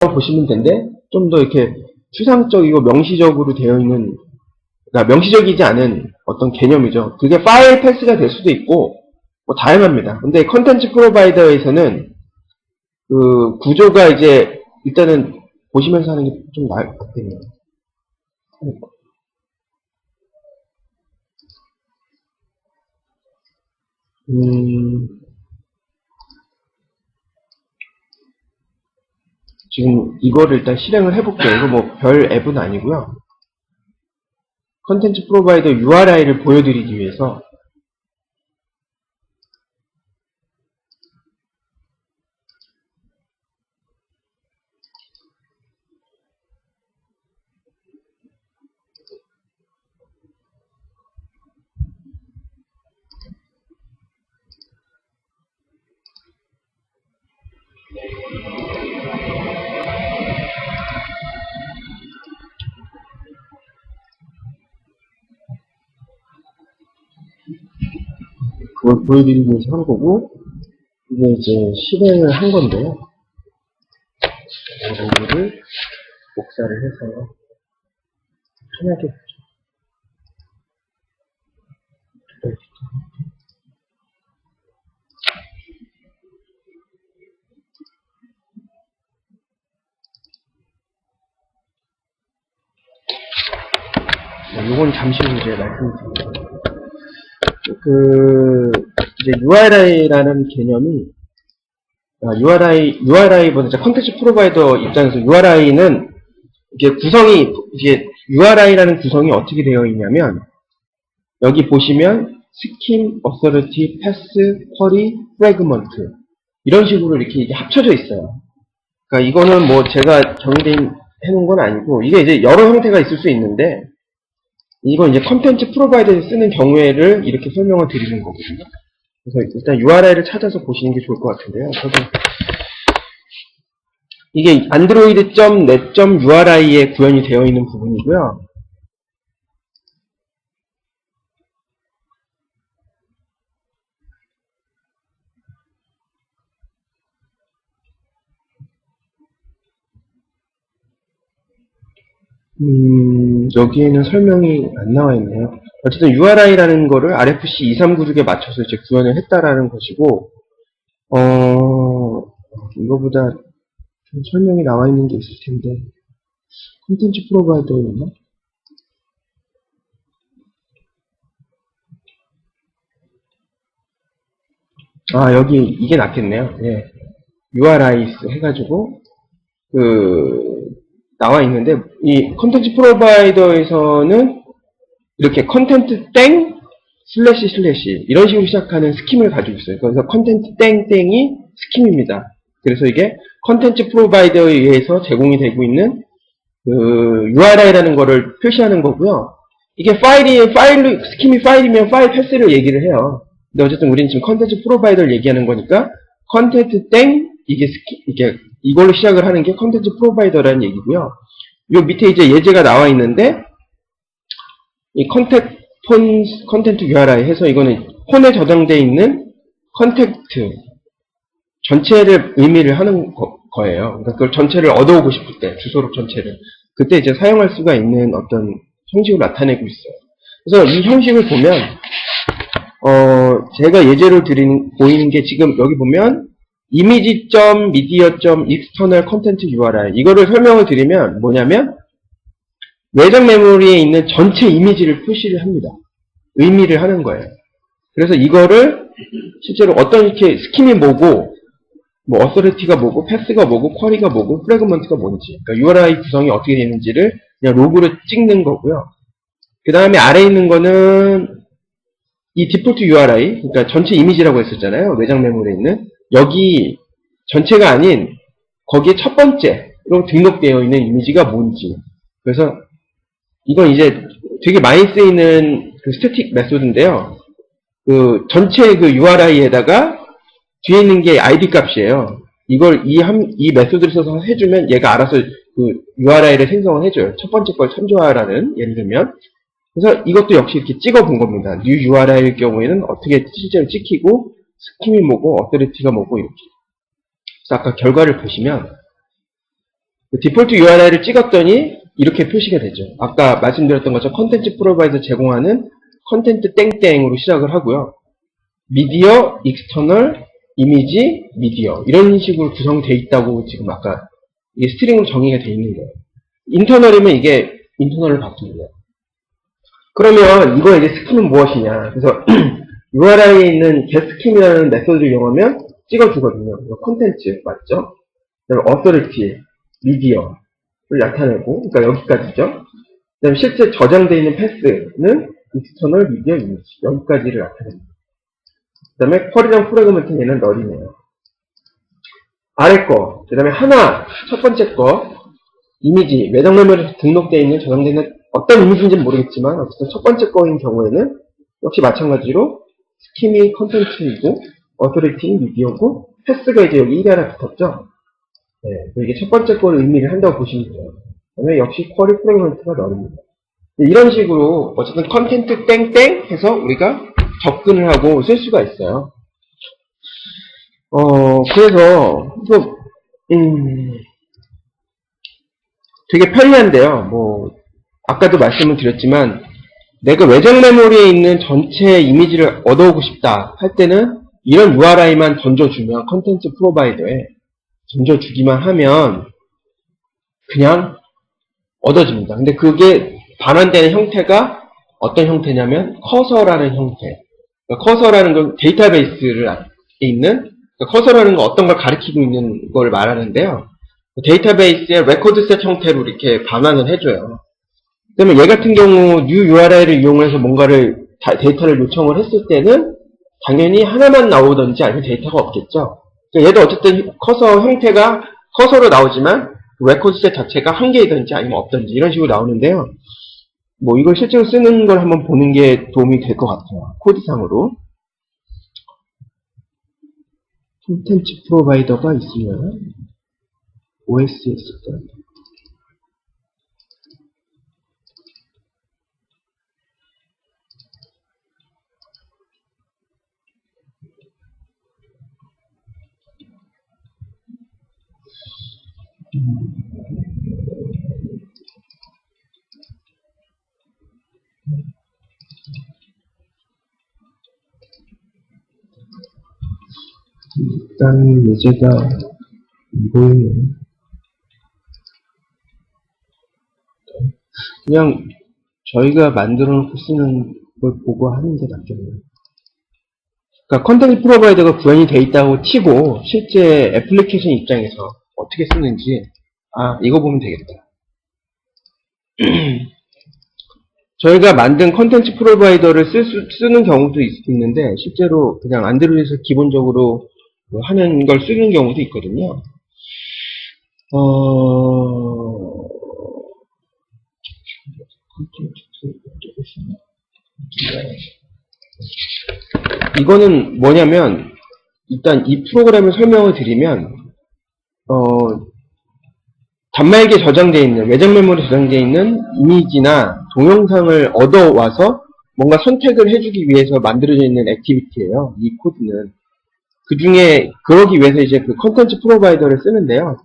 보시면 되는데 좀 더 이렇게 추상적이고 명시적으로 되어 있는, 그러니까 명시적이지 않은 어떤 개념이죠. 그게 파일 패스가 될 수도 있고 뭐 다양합니다. 근데 컨텐츠 프로바이더에서는 그 구조가 이제 일단은 보시면서 하는 게 좀 나을 것 같아요. 지금 이거를 일단 실행을 해볼게요. 이거 뭐 별 앱은 아니고요. 컨텐츠 프로바이더 URI를 보여드리기 위해서 그걸 보여드리기 위해서 한 거고, 이게 이제 실행을 한 건데요. 여기를 복사를 해서 편하게 요건 잠시 후 이제 말씀드릴게요. 이제 URI라는 개념이, URI보다 컨텐츠 프로바이더 입장에서 URI는, URI라는 구성이 어떻게 되어 있냐면, 여기 보시면, 스킨, 어서리티, 패스, 쿼리, 프래그먼트. 이런 식으로 이렇게 합쳐져 있어요. 그러니까 이거는 뭐 제가 정의된 해놓은 건 아니고, 이게 이제 여러 형태가 있을 수 있는데, 이건 이제 컨텐츠 프로바이더에 쓰는 경우에를 이렇게 설명을 드리는 거거든요. 그래서 일단 URI를 찾아서 보시는 게 좋을 것 같은데요. 이게 android.net.uri에 구현이 되어 있는 부분이고요. 여기에는 설명이 안 나와 있네요. 어쨌든 URI라는 거를 RFC 239쪽에 맞춰서 이제 구현을 했다라는 것이고, 이거보다 좀 설명이 나와 있는 게 있을 텐데, 콘텐츠 프로바이더였나? 여기 이게 낫겠네요. 예. URI 해가지고 나와 있는데, 이 컨텐츠 프로바이더에서는 이렇게 컨텐츠 땡 슬래시 이런 식으로 시작하는 스킴을 가지고 있어요. 그래서 컨텐츠 땡땡이 스킴입니다. 그래서 이게 컨텐츠 프로바이더에 의해서 제공이 되고 있는 URI라는 거를 표시하는 거고요. 이게 스킴이 파일이면 파일 패스를 얘기를 해요. 근데 어쨌든 우리는 지금 컨텐츠 프로바이더를 얘기하는 거니까 컨텐츠 땡 이걸로 시작을 하는 게 컨텐츠 프로바이더라는 얘기고요. 요 밑에 이제 예제가 나와 있는데, 이 컨텐트 URI 해서 이거는 폰에 저장되어 있는 컨텐트 전체를 의미를 하는 거예요. 그러니까 그걸 전체를 얻어오고 싶을 때, 주소록 전체를. 그때 이제 사용할 수가 있는 어떤 형식을 나타내고 있어요. 그래서 이 형식을 보면, 제가 예제로 보이는 게 지금 여기 보면, image.media.external content URI. 이거를 설명을 드리면 뭐냐면, 외장 메모리에 있는 전체 이미지를 표시를 합니다. 의미를 하는 거예요. 그래서 이거를 실제로 어떤 이렇게 스킴이 뭐고, 뭐 어서리티가 뭐고, 패스가 뭐고, 쿼리가 뭐고, 프래그먼트가 뭔지, 그러니까 URI 구성이 어떻게 되는지를 그냥 로그로 찍는 거고요. 그 다음에 아래에 있는 거는 이 디폴트 URI, 그러니까 전체 이미지라고 했었잖아요. 외장 메모리에 있는. 여기 전체가 아닌 거기에 첫 번째로 등록되어 있는 이미지가 뭔지. 그래서 이건 이제 되게 많이 쓰이는 스태틱 메소드인데요. 전체 URI에다가 뒤에 있는 게 ID 값이에요. 이걸 이 메소드를 써서 해주면 얘가 알아서 URI를 생성을 해줘요. 첫 번째 걸 참조하라는, 예를 들면. 그래서 이것도 역시 이렇게 찍어 본 겁니다. new URI일 경우에는 어떻게 실제로 찍히고, 스킴이 뭐고, 어서리티가 뭐고, 이렇게. 그래서 아까 결과를 보시면, 디폴트 URI를 찍었더니 이렇게 표시가 되죠. 아까 말씀드렸던 것처럼 컨텐츠 프로바이더 제공하는 컨텐츠 땡땡으로 시작을 하고요. 미디어, 익스터널, 이미지, 미디어 이런 식으로 구성되어 있다고 지금 아까 이게 스트링으로 정의가 되어 있는 거예요. 인터널이면 이게 인터널을 바뀝니다. 그러면 이거 이제 스킨은 무엇이냐? 그래서 URI에 있는 getSchem이라는 메소드를 이용하면 찍어주거든요. 컨텐츠 맞죠? 그다음에 authority, 미디어를 나타내고, 그러니까 여기까지죠. 그다음에 실제 저장되어 있는 패스는 external, 미디어, 이미지 여기까지를 나타냅니다. 그다음에 쿼리랑 프래그먼트는 얘는 널이네요. 아래 거, 그다음에 하나 첫 번째 거 이미지 외장 메모리에 등록되어 있는 저장되는 어떤 이미지인지는 모르겠지만 어쨌든 첫 번째 거인 경우에는 역시 마찬가지로 스킴이 컨텐츠이고 어토리티 미디어고 패스가 이제 여기 1이 하나 붙었죠. 네, 이게 첫 번째 거를 의미를 한다고 보시면 돼요. 그다음에 역시 쿼리 프래그먼트가 널입니다. 이런 식으로 어쨌든 컨텐츠 땡땡 해서 우리가 접근을 하고 쓸 수가 있어요. 그래서 되게 편리한데요. 뭐 아까도 말씀을 드렸지만 내가 외장 메모리에 있는 전체 이미지를 얻어오고 싶다 할 때는 이런 URI만 던져주면 컨텐츠 프로바이더에 던져주기만 하면 그냥 얻어집니다. 근데 그게 반환되는 형태가 어떤 형태냐면 커서라는 형태. 그러니까 커서라는 건 데이터베이스를 있는 그러니까 커서라는 건 어떤 걸 가리키고 있는 걸 말하는데요. 데이터베이스의 레코드셋 형태로 이렇게 반환을 해줘요. 그러면 얘 같은 경우 new URI를 이용해서 뭔가를 데이터를 요청을 했을 때는 당연히 하나만 나오든지 아니면 데이터가 없겠죠. 얘도 어쨌든 커서 형태가 커서로 나오지만 레코드셋 자체가 한 개이든지 아니면 없든지 이런 식으로 나오는데요. 뭐 이걸 실제로 쓰는 걸 한번 보는 게 도움이 될 것 같아요. 코드상으로. 콘텐츠 프로바이더가 있으면 OS에 있을까요? 일단 예제가 이거예요. 그냥 저희가 만들어 놓고 쓰는 걸 보고 하는 게 낫겠네요. 그러니까 컨텐츠 프로바이더가 구현이 돼 있다고 치고 실제 애플리케이션 입장에서 어떻게 쓰는지 이거 보면 되겠다. 저희가 만든 컨텐츠 프로바이더를 쓰는 경우도 있는데 실제로 그냥 안드로이드에서 기본적으로 하는 걸 쓰는 경우도 있거든요. 이거는 뭐냐면 일단 이 프로그램을 설명을 드리면 단말기에 저장되어 있는 외장 메모리에 저장되어 있는 이미지나 동영상을 얻어와서 뭔가 선택을 해주기 위해서 만들어져 있는 액티비티예요. 이 코드는 그 중에 그러기 위해서 이제 그 컨텐츠 프로바이더를 쓰는데요.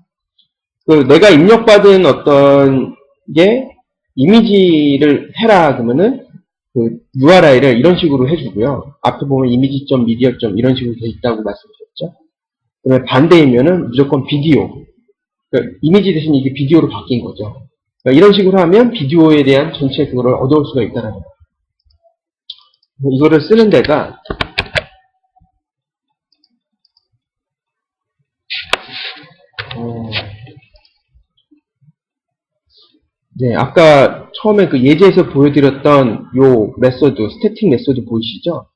내가 입력받은 어떤 게 이미지를 해라 그러면은 그 URI를 이런 식으로 해주고요. 앞에 보면 이미지.media. 이런 식으로 되어 있다고 말씀드렸죠. 그다음에 반대이면은 무조건 비디오. 그러니까 이미지 대신 이게 비디오로 바뀐 거죠. 그러니까 이런 식으로 하면 비디오에 대한 전체 그거를 얻어올 수가 있다는 거예요. 이거를 쓰는 데가 네, 아까 처음에 그 예제에서 보여드렸던 요 메소드, 스태틱 메소드 보이시죠?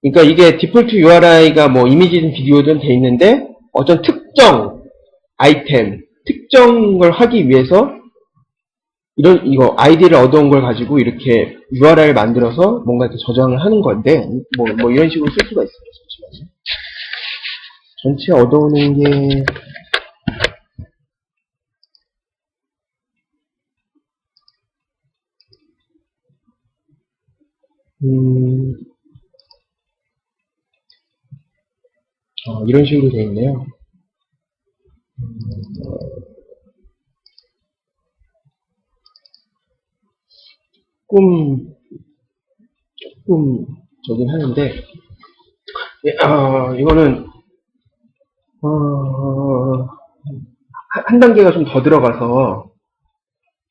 그러니까 이게 디폴트 URI가 뭐 이미지든 비디오든 돼 있는데 어떤 특정 아이템, 특정 걸 하기 위해서 이거 아이디를 얻어온 걸 가지고 이렇게 URI를 만들어서 뭔가 이렇게 저장을 하는 건데 뭐 이런 식으로 쓸 수가 있어요. 잠시만요. 전체 얻어오는 게 이런 식으로 되어 있네요. 조금 저긴 하는데, 이거는, 한 단계가 좀 더 들어가서,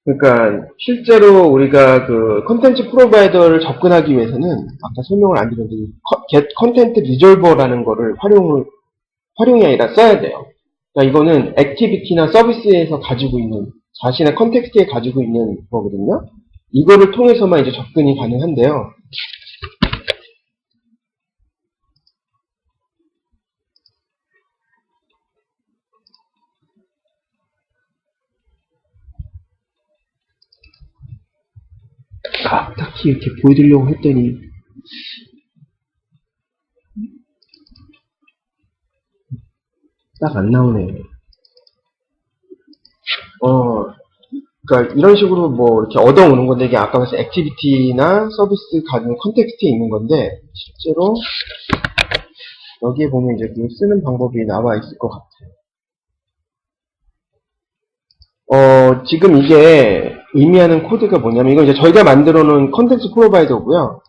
그러니까 실제로 우리가 그 컨텐츠 프로바이더를 접근하기 위해서는 아까 설명을 안 드렸는데 get content resolver라는 거를 활용이 아니라 써야 돼요. 그러니까 이거는 액티비티나 서비스에서 가지고 있는 자신의 컨텍스트에 가지고 있는 거거든요. 이거를 통해서만 이제 접근이 가능한데요. 딱히 이렇게 보여드리려고 했더니 딱 안 나오네. 그러니까 이런 식으로 뭐 이렇게 얻어오는 건데 이게 아까 말씀 액티비티나 서비스 가진 컨텍스트에 있는 건데 실제로 여기에 보면 이제 그 쓰는 방법이 나와 있을 것 같아요. 지금 이게 의미하는 코드가 뭐냐면 이건 이제 저희가 만들어 놓은 컨텐츠 프로바이더고요.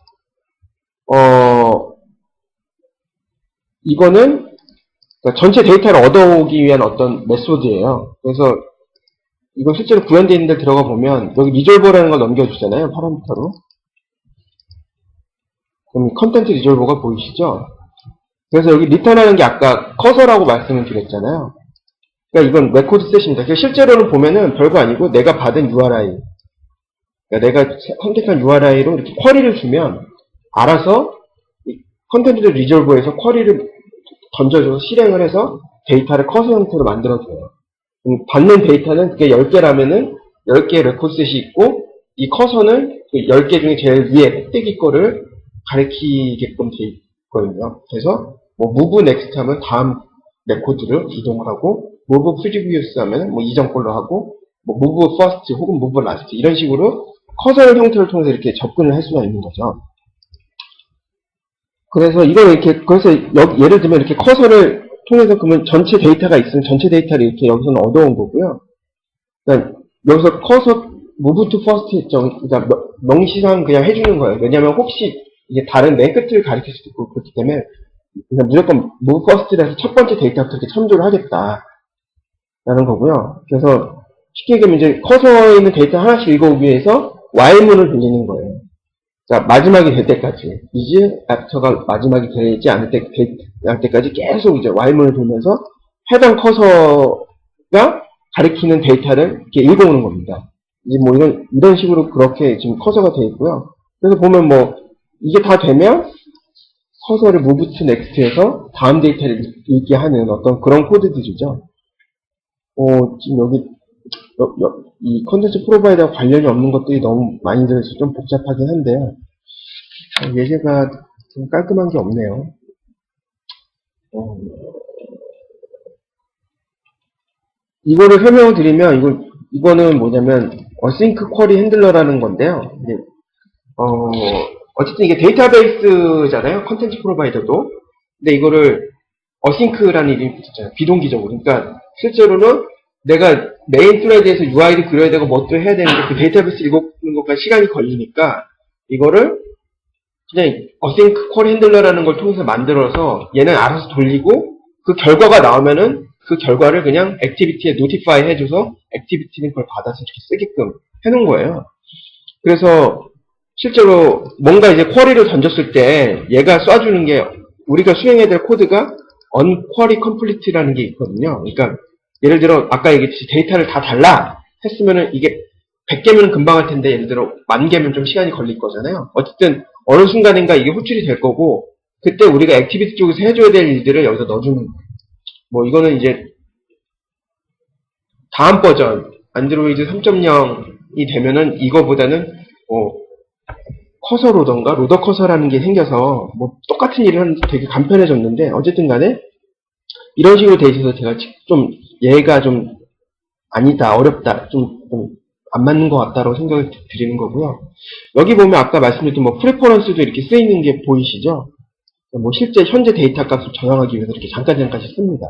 이거는 그러니까 전체 데이터를 얻어오기 위한 어떤 메소드예요. 그래서 이거 실제로 구현되어 있는 데 들어가 보면 여기 리졸버라는 걸 넘겨주잖아요. 파라미터로. 그럼 컨텐츠 리졸버가 보이시죠? 그래서 여기 리턴하는 게 아까 커서라고 말씀을 드렸잖아요. 그러니까 이건 레코드셋입니다. 그러니까 실제로는 보면은 별거 아니고 내가 받은 URI, 그러니까 내가 선택한 URI로 이렇게 쿼리를 주면 알아서 컨텐츠 리졸버에서 쿼리를 던져줘서 실행을 해서 데이터를 커서 형태로 만들어줘요. 받는 데이터는 그게 10개라면은 10개의 레코드셋이 있고 이 커서는 그 10개 중에 제일 위에 꼭대기 거를 가리키게끔 돼 있거든요. 그래서 뭐 move next 하면 다음 레코드를 이동을 하고 move previous 하면 뭐 이전 걸로 하고 뭐 move first 혹은 move last 이런 식으로 커서 형태를 통해서 이렇게 접근을 할 수가 있는 거죠. 그래서 이걸 이렇게 그래서 예를 들면 이렇게 커서를 통해서 그러면 전체 데이터가 있으면 전체 데이터를 이렇게 여기서는 얻어온 거고요. 그러니까 여기서 커서 move to first 했죠. 그러니까 명시상 그냥 해주는 거예요. 왜냐하면 혹시 이게 다른 맨 끝을 가리킬 수도 있고 그렇기 때문에 그냥 무조건 move first라서 첫 번째 데이터부터 이렇게 참조를 하겠다라는 거고요. 그래서 쉽게 얘기하면 이제 커서에 있는 데이터 하나씩 읽어오기 위해서 while문을 돌리는 거예요. 그러니까 마지막이 될 때까지 is after가 마지막이 되지 않을 때까지 계속 이제 while문을 돌면서 해당 커서가 가리키는 데이터를 이렇게 읽어오는 겁니다. 이제 뭐 이런 식으로 그렇게 지금 커서가 되어 있고요. 그래서 보면 뭐 이게 다 되면 커서를 move to next해서 다음 데이터를 읽게 하는 어떤 그런 코드들이죠. 지금 여기 이 컨텐츠 프로바이더와 관련이 없는 것들이 너무 많이 들어서 좀 복잡하긴 한데요. 예제가 좀 깔끔한 게 없네요. 이거를 설명을 드리면 이거는 뭐냐면 async query handler라는 건데요. 이제, 어쨌든 이게 데이터베이스잖아요. 컨텐츠 프로바이더도. 근데 이거를 async라는 이름이 붙었잖아요. 비동기적으로. 그러니까 실제로는 내가 메인 스레드에서 UI도 그려야 되고 뭣도 해야 되는데 그 데이터베이스 읽어보는 것까지 시간이 걸리니까 이거를 그냥 async query handler라는 걸 통해서 만들어서 얘는 알아서 돌리고 그 결과가 나오면은 그 결과를 그냥 액티비티에 notify 해줘서 액티비티는 그걸 받아서 이렇게 쓰게끔 해놓은 거예요. 그래서 실제로 뭔가 이제 쿼리를 던졌을 때 얘가 쏴주는 게 우리가 수행해야 될 코드가 unquery complete라는 게 있거든요. 그러니까 예를 들어 아까 얘기했듯이 데이터를 다 달라 했으면은 이게 100개면 금방 할 텐데 예를 들어 10,000개면 좀 시간이 걸릴 거잖아요. 어쨌든 어느 순간인가 이게 호출이 될 거고 그때 우리가 액티비티 쪽에서 해줘야 될 일들을 여기서 넣어주는 거예요. 뭐 이거는 이제 다음 버전 안드로이드 3.0이 되면은 이거보다는 커서로던가 로더 커서라는 게 생겨서 뭐 똑같은 일을 하는데 되게 간편해졌는데 어쨌든 간에 이런 식으로 돼 있어서 제가 좀 얘가 좀 아니다 어렵다 좀 안 맞는 것 같다라고 생각을 드리는 거고요. 여기 보면 아까 말씀드렸던 뭐 프레퍼런스도 이렇게 쓰이는 게 보이시죠? 뭐 실제 현재 데이터 값을 저장하기 위해서 이렇게 잠깐씩 씁니다.